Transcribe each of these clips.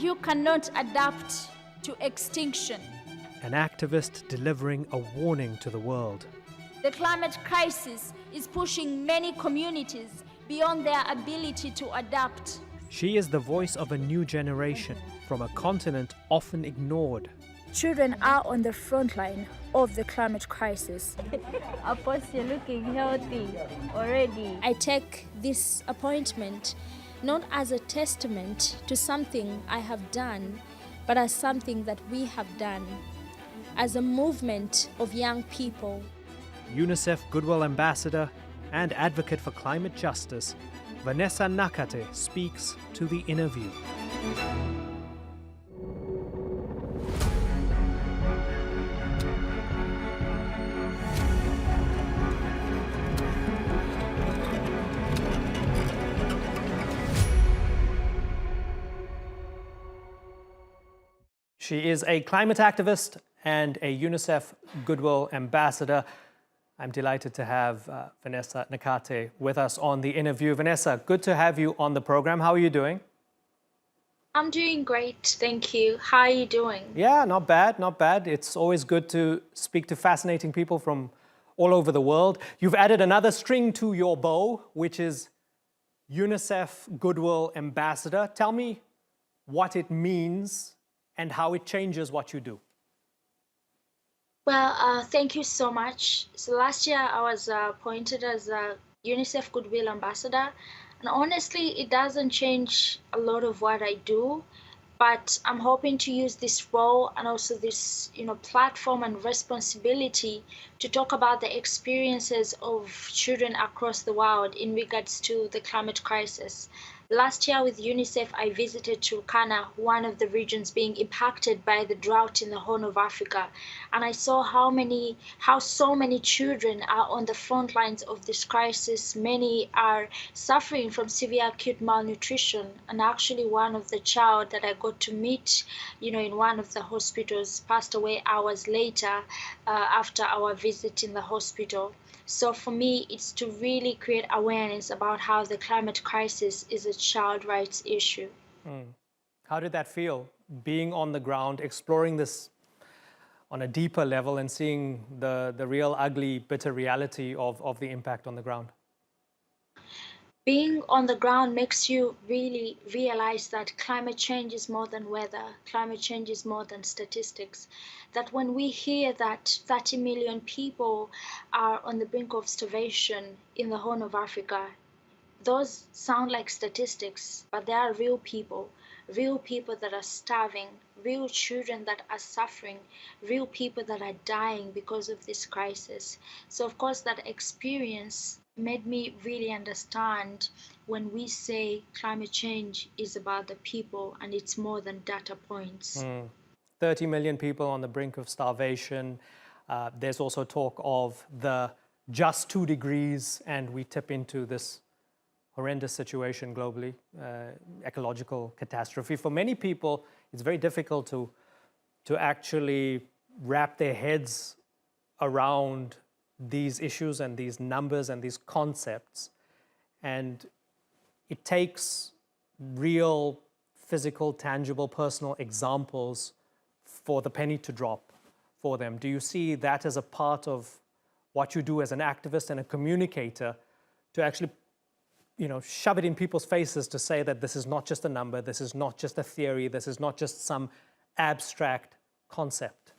you cannot adapt to extinction. An activist delivering a warning to the world. The climate crisis is pushing many communities beyond their ability to adapt. She is the voice of a new generation from a continent often ignored. Children are on the front line of the climate crisis. Apostle, you're looking healthy already. I take this appointment not as a testament to something I have done, but as something that we have done, as a movement of young people. UNICEF Goodwill Ambassador and advocate for climate justice, Vanessa Nakate speaks to the InnerView. She is a climate activist and a UNICEF Goodwill Ambassador. I'm delighted to have Vanessa Nakate with us on the InnerView. Vanessa, good to have you on the program. How are you doing? I'm doing great, thank you. How are you doing? Yeah, not bad, not bad. It's always good to speak to fascinating people from all over the world. You've added another string to your bow, which is UNICEF Goodwill Ambassador. Tell me what it means and how it changes what you do. Well, thank you so much. So last year I was appointed as a UNICEF Goodwill Ambassador, and honestly, it doesn't change a lot of what I do, but I'm hoping to use this role and also this, platform and responsibility to talk about the experiences of children across the world in regards to the climate crisis. Last year with UNICEF, I visited Turkana, one of the regions being impacted by the drought in the Horn of Africa, and I saw how so many children are on the front lines of this crisis. Many are suffering from severe acute malnutrition, and actually one of the child that I got to meet, in one of the hospitals passed away hours later after our visit in the hospital. So for me, it's to really create awareness about how the climate crisis is a child rights issue. How did that feel, being on the ground, exploring this on a deeper level and seeing the real ugly, bitter reality of the impact on the ground? Being on the ground makes you really realize that climate change is more than weather, climate change is more than statistics. That when we hear that 30 million people are on the brink of starvation in the Horn of Africa, those sound like statistics, but they are real people that are starving, real children that are suffering, real people that are dying because of this crisis. So of course that experience made me really understand when we say climate change is about the people and it's more than data points. 30 million people on the brink of starvation. There's also talk of the just 2 degrees and we tip into this horrendous situation globally, ecological catastrophe. For many people, it's very difficult to actually wrap their heads around these issues and these numbers and these concepts. And it takes real, physical, tangible, personal examples for the penny to drop for them. Do you see that as a part of what you do as an activist and a communicator to actually, shove it in people's faces to say that this is not just a number, this is not just a theory, this is not just some abstract concept?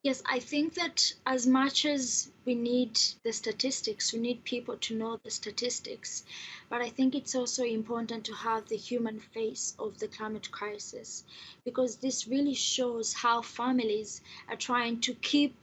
Yes, I think that as much as we need the statistics, we need people to know the statistics, but I think it's also important to have the human face of the climate crisis, because this really shows how families are trying to keep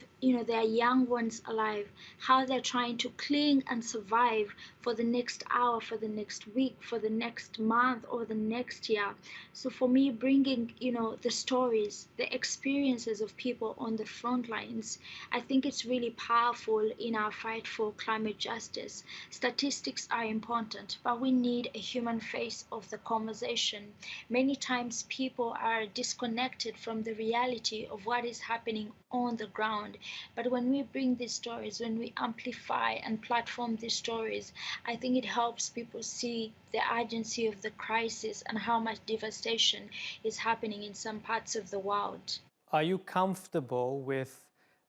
their young ones alive, how they're trying to cling and survive for the next hour, for the next week, for the next month, or the next year. So for me, bringing the stories, the experiences of people on the front lines, I think it's really powerful hopeful in our fight for climate justice. Statistics are important, but we need a human face of the conversation. Many times people are disconnected from the reality of what is happening on the ground. But when we bring these stories, when we amplify and platform these stories, I think it helps people see the urgency of the crisis and how much devastation is happening in some parts of the world. Are you comfortable with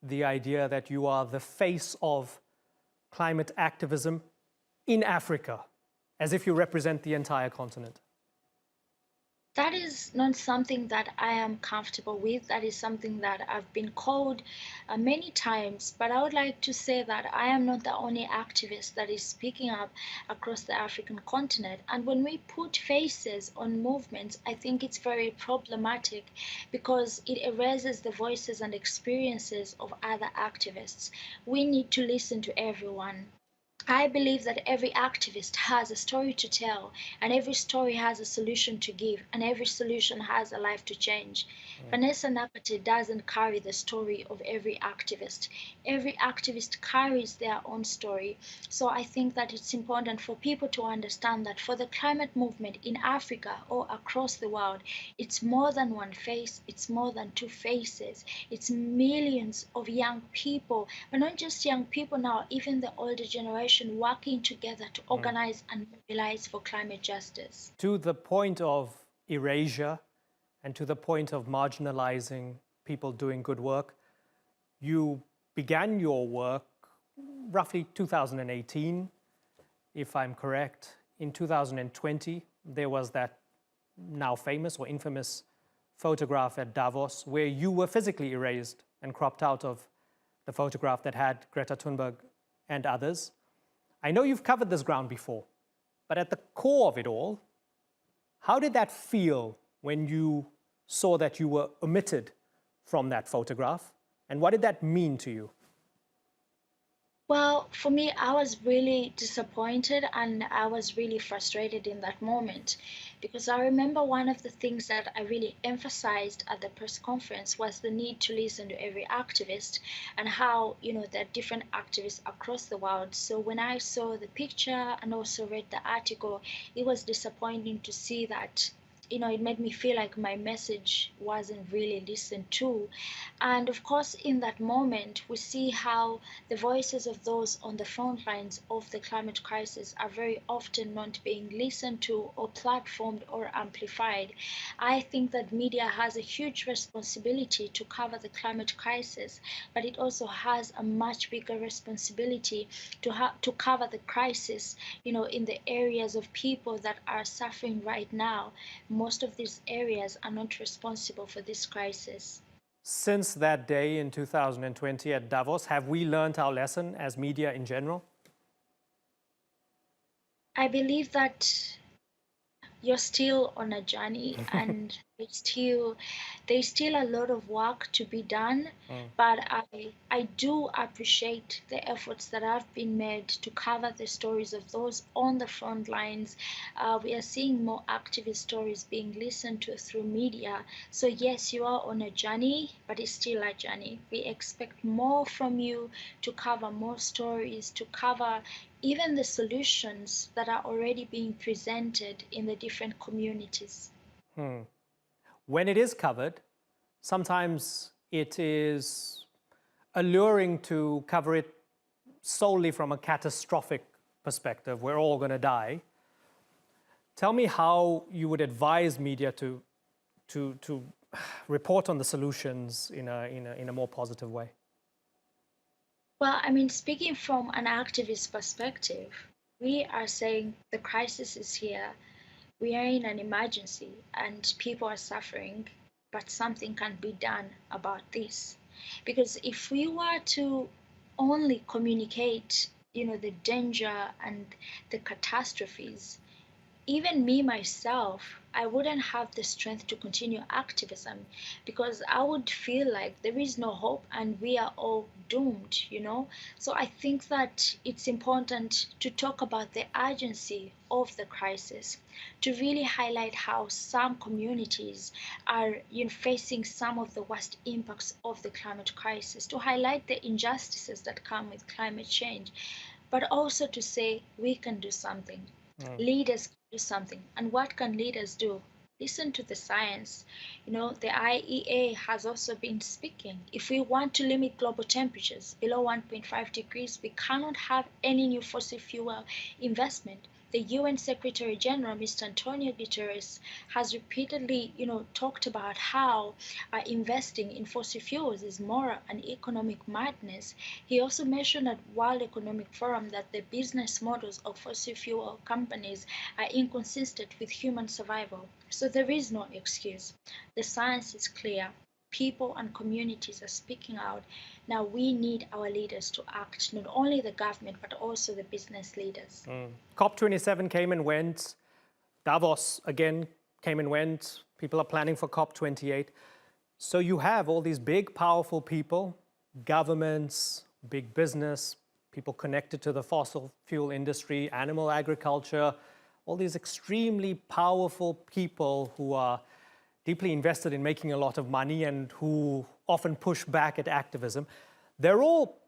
the idea that you are the face of climate activism in Africa, as if you represent the entire continent? That is not something that I am comfortable with. That is something that I've been called many times. But I would like to say that I am not the only activist that is speaking up across the African continent. And when we put faces on movements, I think it's very problematic because it erases the voices and experiences of other activists. We need to listen to everyone. I believe that every activist has a story to tell, and every story has a solution to give, and every solution has a life to change. Vanessa Nakate doesn't carry the story of every activist. Every activist carries their own story. So I think that it's important for people to understand that for the climate movement in Africa or across the world, it's more than one face, it's more than two faces. It's millions of young people, but not just young people now, even the older generation working together to organize and mobilize for climate justice. To the point of erasure and to the point of marginalizing people doing good work, you began your work roughly 2018, if I'm correct. In 2020, there was that now famous or infamous photograph at Davos where you were physically erased and cropped out of the photograph that had Greta Thunberg and others. I know you've covered this ground before, but at the core of it all, how did that feel when you saw that you were omitted from that photograph? And what did that mean to you? Well, for me, I was really disappointed and I was really frustrated in that moment because I remember one of the things that I really emphasized at the press conference was the need to listen to every activist and how, there are different activists across the world. So when I saw the picture and also read the article, it was disappointing to see that it made me feel like my message wasn't really listened to. And of course, in that moment, we see how the voices of those on the front lines of the climate crisis are very often not being listened to or platformed or amplified. I think that media has a huge responsibility to cover the climate crisis, but it also has a much bigger responsibility to cover the crisis, in the areas of people that are suffering right now. Most of these areas are not responsible for this crisis. Since that day in 2020 at Davos, have we learned our lesson as media in general? I believe that you're still on a journey and there's still a lot of work to be done, but I do appreciate the efforts that have been made to cover the stories of those on the front lines. We are seeing more activist stories being listened to through media. So yes, you are on a journey, but it's still a journey. We expect more from you, to cover more stories, to cover even the solutions that are already being presented in the different communities. When it is covered, sometimes it is alluring to cover it solely from a catastrophic perspective. We're all going to die. Tell me how you would advise media to report on the solutions in a more positive way. Well, speaking from an activist perspective, we are saying the crisis is here. We are in an emergency and people are suffering, but something can be done about this. Because if we were to only communicate, the danger and the catastrophes, even me myself, I wouldn't have the strength to continue activism because I would feel like there is no hope and we are all doomed, you know. So I think that it's important to talk about the urgency of the crisis, to really highlight how some communities are, facing some of the worst impacts of the climate crisis, to highlight the injustices that come with climate change, but also to say we can do something. Leaders can do something. And what can leaders do? Listen to the science. The IEA has also been speaking. If we want to limit global temperatures below 1.5 degrees, we cannot have any new fossil fuel investment. The UN Secretary General, Mr. Antonio Guterres, has repeatedly, talked about how investing in fossil fuels is more an economic madness. He also mentioned at World Economic Forum that the business models of fossil fuel companies are inconsistent with human survival. So there is no excuse. The science is clear. People and communities are speaking out. Now we need our leaders to act, not only the government, but also the business leaders. COP27 came and went. Davos again came and went. People are planning for COP28. So you have all these big, powerful people, governments, big business, people connected to the fossil fuel industry, animal agriculture, all these extremely powerful people who are deeply invested in making a lot of money and who often push back at activism. They're all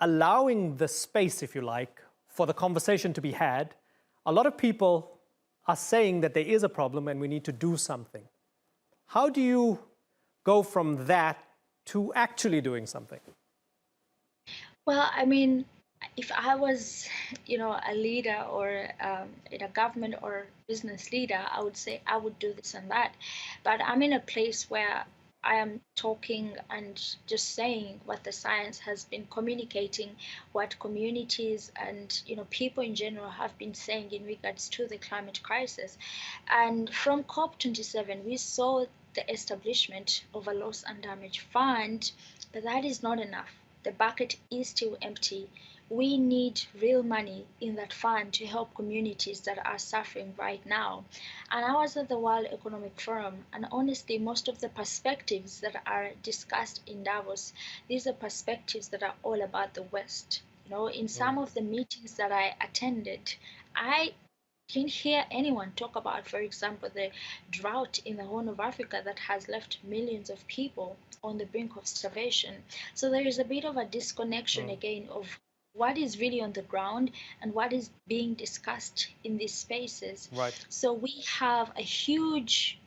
allowing the space, if you like, for the conversation to be had. A lot of people are saying that there is a problem and we need to do something. How do you go from that to actually doing something? Well, I mean, if I was, a leader or in a government or business leader, I would say I would do this and that. But I'm in a place where I am talking and just saying what the science has been communicating, what communities and people in general have been saying in regards to the climate crisis. And from COP27, we saw the establishment of a loss and damage fund, but that is not enough. The bucket is still empty. We need real money in that fund to help communities that are suffering right now. And I was at the World Economic Forum, and honestly, most of the perspectives that are discussed in Davos, these are perspectives that are all about the West. In some of the meetings that I attended, I didn't hear anyone talk about, for example, the drought in the Horn of Africa that has left millions of people on the brink of starvation. So there is a bit of a disconnection again of what is really on the ground and what is being discussed in these spaces. Right. So we have a huge,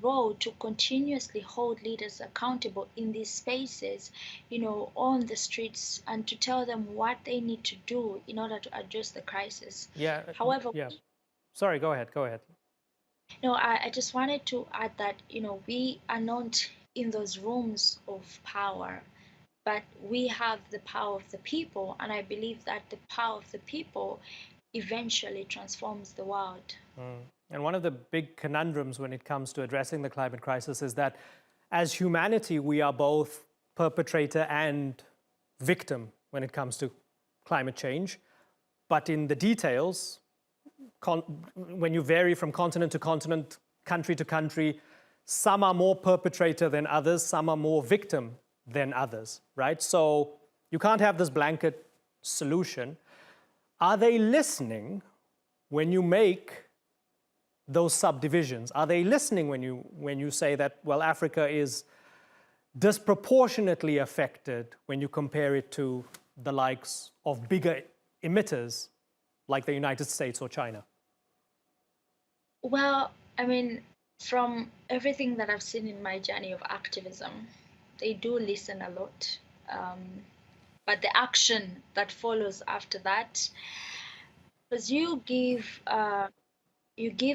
role to continuously hold leaders accountable in these spaces, on the streets, and to tell them what they need to do in order to address the crisis. Yeah. However, yeah. Sorry, go ahead. Go ahead. no, I just wanted to add that, we are not in those rooms of power, but we have the power of the people. And I believe that the power of the people eventually transforms the world. And one of the big conundrums when it comes to addressing the climate crisis is that as humanity, we are both perpetrator and victim when it comes to climate change. But in the details, when you vary from continent to continent, country to country, some are more perpetrator than others, some are more victim than others, right? So you can't have this blanket solution. Are they listening when you make those subdivisions? Are they listening when you say that, well, Africa is disproportionately affected when you compare it to the likes of bigger emitters like the United States or China? Well, I mean, from everything that I've seen in my journey of activism, they do listen a lot. But the action that follows after that, because you give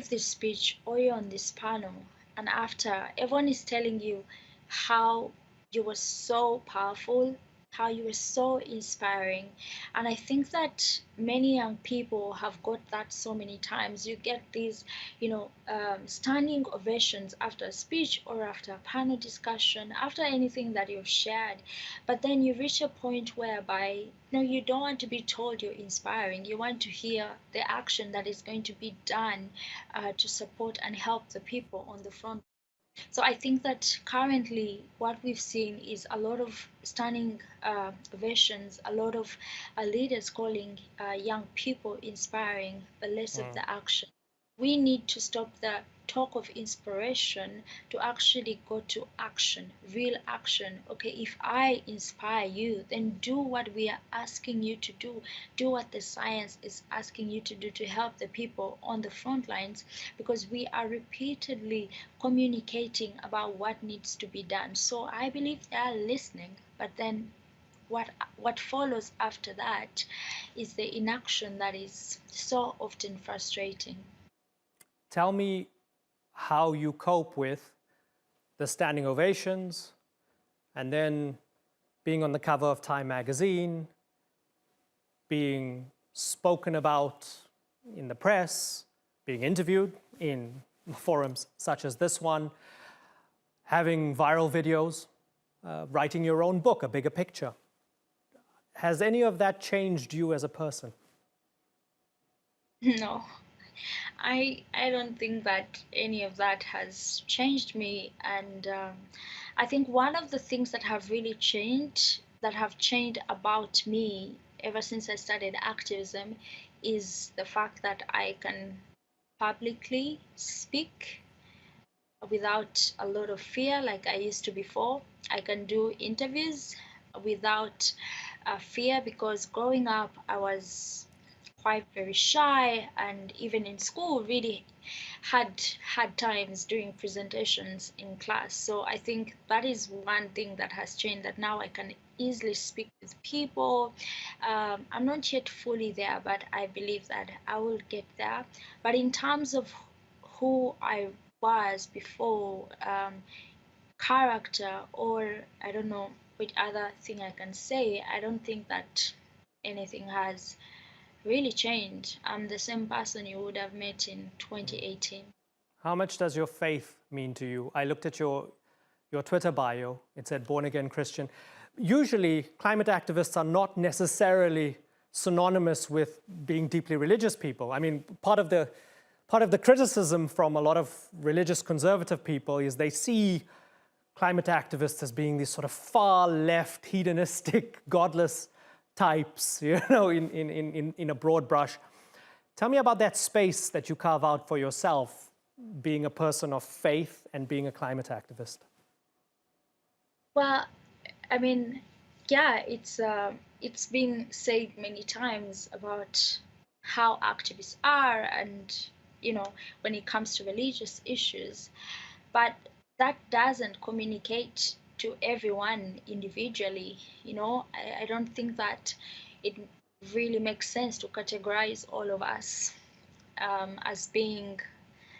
this speech or you're on this panel, and after everyone is telling you how you were so powerful, how you were so inspiring. And I think that many young people have got that so many times. You get these, standing ovations after a speech or after a panel discussion, after anything that you've shared. But then you reach a point whereby, you don't want to be told you're inspiring. You want to hear the action that is going to be done to support and help the people on the front. So I think that currently what we've seen is a lot of stunning visions, a lot of leaders calling young people inspiring, but less of the action. We need to stop the talk of inspiration to actually go to action, real action. Okay, if I inspire you, then do what we are asking you to do. Do what the science is asking you to do to help the people on the front lines, because we are repeatedly communicating about what needs to be done. So I believe they are listening, but then what follows after that is the inaction that is so often frustrating. Tell me how you cope with the standing ovations and then being on the cover of Time magazine, being spoken about in the press, being interviewed in forums such as this one, having viral videos, writing your own book, A Bigger Picture. Has any of that changed you as a person? No, I don't think that any of that has changed me. And I think one of the things that have really changed, about me ever since I started activism, is the fact that I can publicly speak without a lot of fear like I used to before. I can do interviews without fear, because growing up I was quite very shy, and even in school really had times doing presentations in class. So I think that is one thing that has changed, that now I can easily speak with people. I'm not yet fully there, but I believe that I will get there. But in terms of who I was before, character, or I don't know which other thing I can say, I don't think that anything has really changed. I'm the same person you would have met in 2018. How much does your faith mean to you? I looked at your Twitter bio. It said born again Christian. Usually, climate activists are not necessarily synonymous with being deeply religious people. I mean, part of the criticism from a lot of religious conservative people is they see climate activists as being these sort of far left, hedonistic, godless types, in a broad brush. Tell me about that space that you carve out for yourself, being a person of faith and being a climate activist. Well, I mean, yeah, it's been said many times about how activists are, and when it comes to religious issues, but that doesn't communicate to everyone individually. I don't think that it really makes sense to categorize all of us as being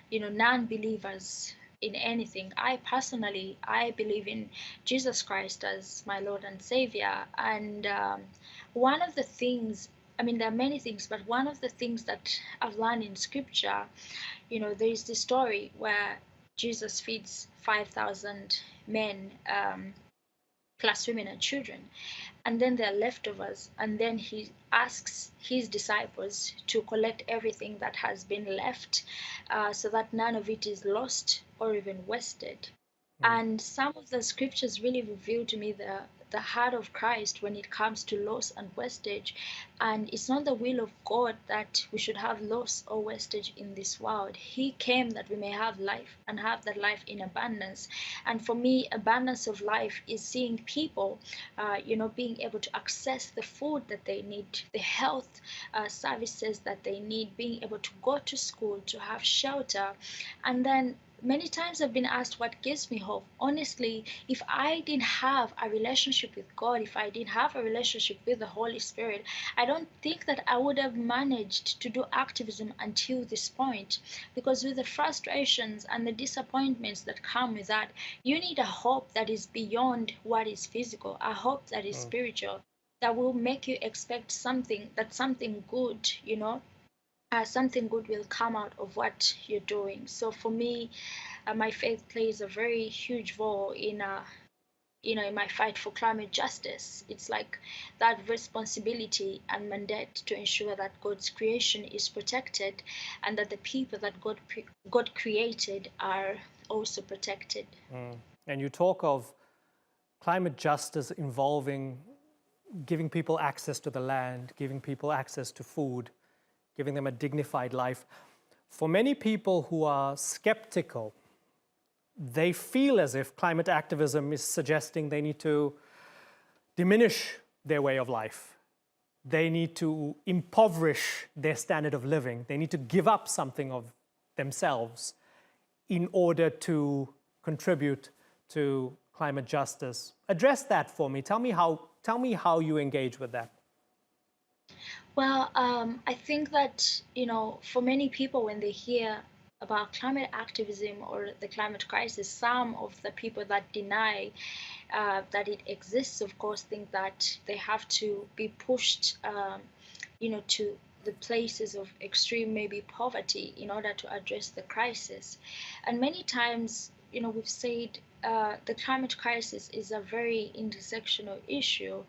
non-believers in anything. I personally, I believe in Jesus Christ as my Lord and Savior. And one of the things, I mean, there are many things, but one of the things that I've learned in scripture, there is this story where Jesus feeds 5,000 men, plus women and children, and then there are leftovers, and then he asks his disciples to collect everything that has been left, so that none of it is lost or even wasted. And some of the scriptures really reveal to me the heart of Christ when it comes to loss and wastage. And it's not the will of God that we should have loss or wastage in this world. He came that we may have life, and have that life in abundance. And for me, abundance of life is seeing people, being able to access the food that they need, the health services that they need, being able to go to school, to have shelter, and then many times I've been asked what gives me hope. Honestly, if I didn't have a relationship with God, if I didn't have a relationship with the Holy Spirit, I don't think that I would have managed to do activism until this point. Because with the frustrations and the disappointments that come with that, you need a hope that is beyond what is physical, a hope that is spiritual, that will make you expect something, that something good, something good will come out of what you're doing. So for me, my faith plays a very huge role in my fight for climate justice. It's like that responsibility and mandate to ensure that God's creation is protected and that the people that God created are also protected. And you talk of climate justice involving giving people access to the land, giving people access to food, giving them a dignified life. For many people who are skeptical, they feel as if climate activism is suggesting they need to diminish their way of life. They need to impoverish their standard of living. They need to give up something of themselves in order to contribute to climate justice. Address that for me. Tell me how you engage with that. Well, I think that, for many people, when they hear about climate activism or the climate crisis, some of the people that deny that it exists, of course, think that they have to be pushed, to the places of extreme, maybe poverty, in order to address the crisis. And many times, we've said the climate crisis is a very intersectional issue.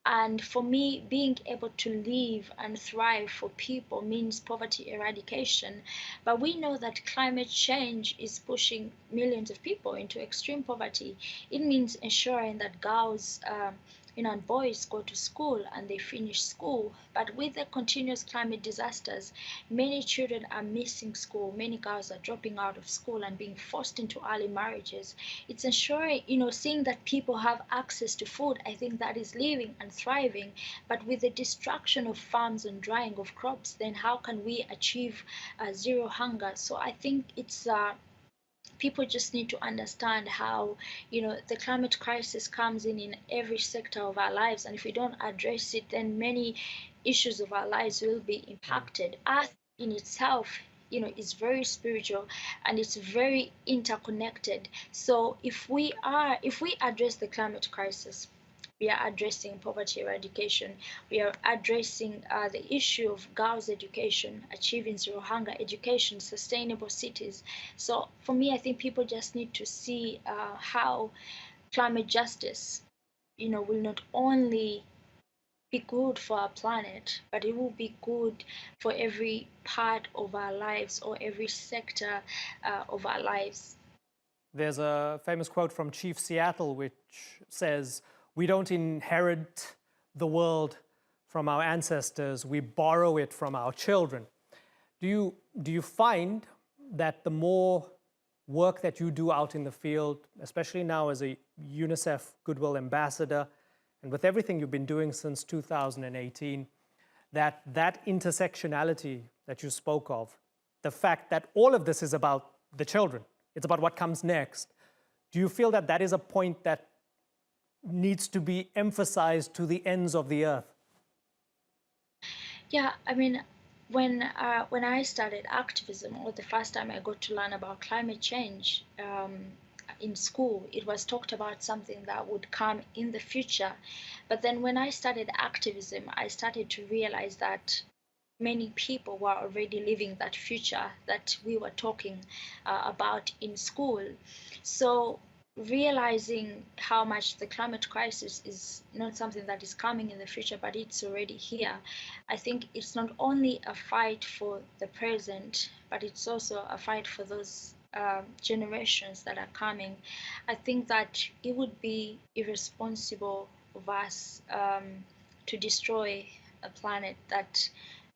And for me, being able to live and thrive for people means poverty eradication. But we know that climate change is pushing millions of people into extreme poverty. It means ensuring that girls, and boys go to school and they finish school. But with the continuous climate disasters, many children are missing school. Many girls are dropping out of school and being forced into early marriages. It's ensuring, seeing that people have access to food. I think that is living and thriving. But with the destruction of farms and drying of crops, then how can we achieve zero hunger? So I think it's people just need to understand how the climate crisis comes in every sector of our lives, and if we don't address it, then many issues of our lives will be impacted. Earth in itself is very spiritual and it's very interconnected. So if we address the climate crisis, we are addressing poverty eradication. We are addressing the issue of girls' education, achieving zero hunger, education, sustainable cities. So for me, I think people just need to see how climate justice, will not only be good for our planet, but it will be good for every part of our lives or every sector of our lives. There's a famous quote from Chief Seattle which says, "We don't inherit the world from our ancestors, we borrow it from our children." Do you find that the more work that you do out in the field, especially now as a UNICEF Goodwill Ambassador, and with everything you've been doing since 2018, that intersectionality that you spoke of, the fact that all of this is about the children, it's about what comes next, do you feel that that is a point that needs to be emphasized to the ends of the earth? Yeah, I mean, when I started activism, or the first time I got to learn about climate change in school, it was talked about something that would come in the future. But then when I started activism, I started to realize that many people were already living that future that we were talking about in school. So realizing how much the climate crisis is not something that is coming in the future, but it's already here. I think it's not only a fight for the present, but it's also a fight for those generations that are coming. I think that it would be irresponsible of us to destroy a planet that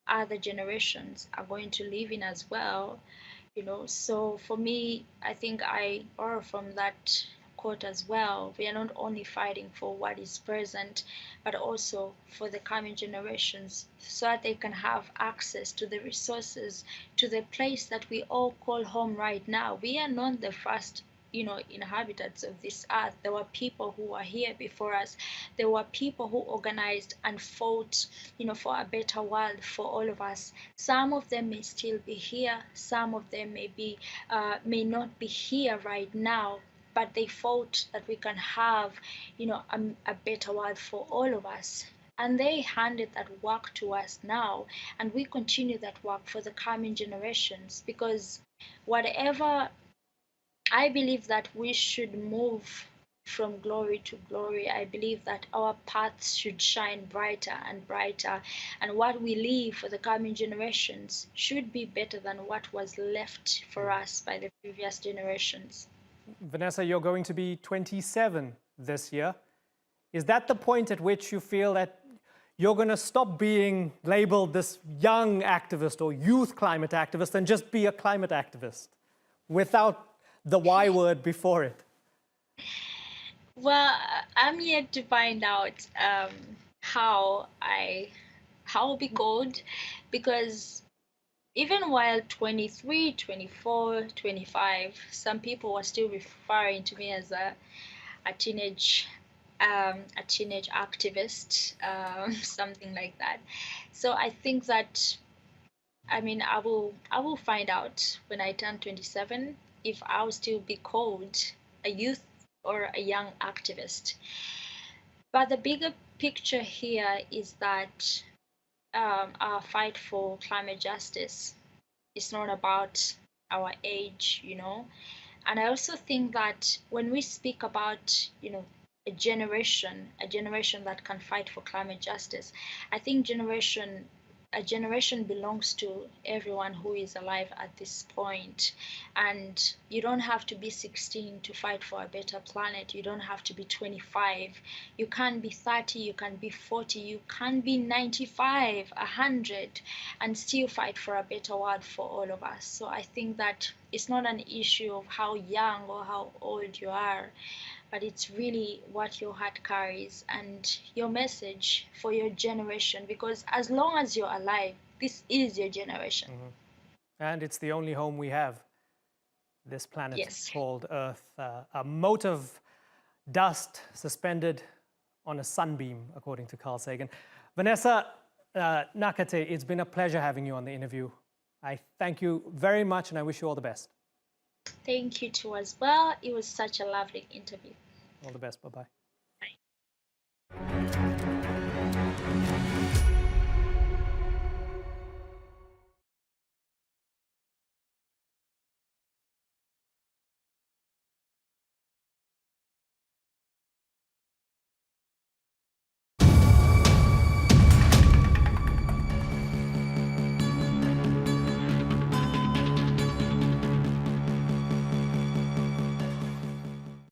other generations are going to live in as well. So for me, I think I borrow from that quote as well. We are not only fighting for what is present, but also for the coming generations, so that they can have access to the resources, to the place that we all call home right now. We are not the first, inhabitants of this earth. There were people who were here before us. There were people who organized and fought, for a better world for all of us. Some of them may still be here. Some of them may not be here right now, but they fought that we can have, a better world for all of us. And they handed that work to us now, and we continue that work for the coming generations, because whatever, I believe that we should move from glory to glory. I believe that our paths should shine brighter and brighter, and what we leave for the coming generations should be better than what was left for us by the previous generations. Vanessa, you're going to be 27 this year. Is that the point at which you feel that you're going to stop being labeled this young activist or youth climate activist and just be a climate activist without the Y word before it? Well, I'm yet to find out how I'll be called, because even while 23, 24, 25, some people were still referring to me as a teenage activist, something like that. So I think that, I will find out when I turn 27 if I'll still be called a youth or a young activist. But the bigger picture here is that our fight for climate justice is not about our age, And I also think that when we speak about, a generation that can fight for climate justice, I think a generation belongs to everyone who is alive at this point. And you don't have to be 16 to fight for a better planet. You don't have to be 25. You can be 30, you can be 40, you can be 95, 100, and still fight for a better world for all of us. So I think that it's not an issue of how young or how old you are, but it's really what your heart carries and your message for your generation, because as long as you're alive, this is your generation. Mm-hmm. And it's the only home we have, this planet called Earth, a mote of dust suspended on a sunbeam, according to Carl Sagan. Vanessa Nakate, it's been a pleasure having you on the interview. I thank you very much, and I wish you all the best. Thank you too as well. It was such a lovely interview. All the best. Bye-bye.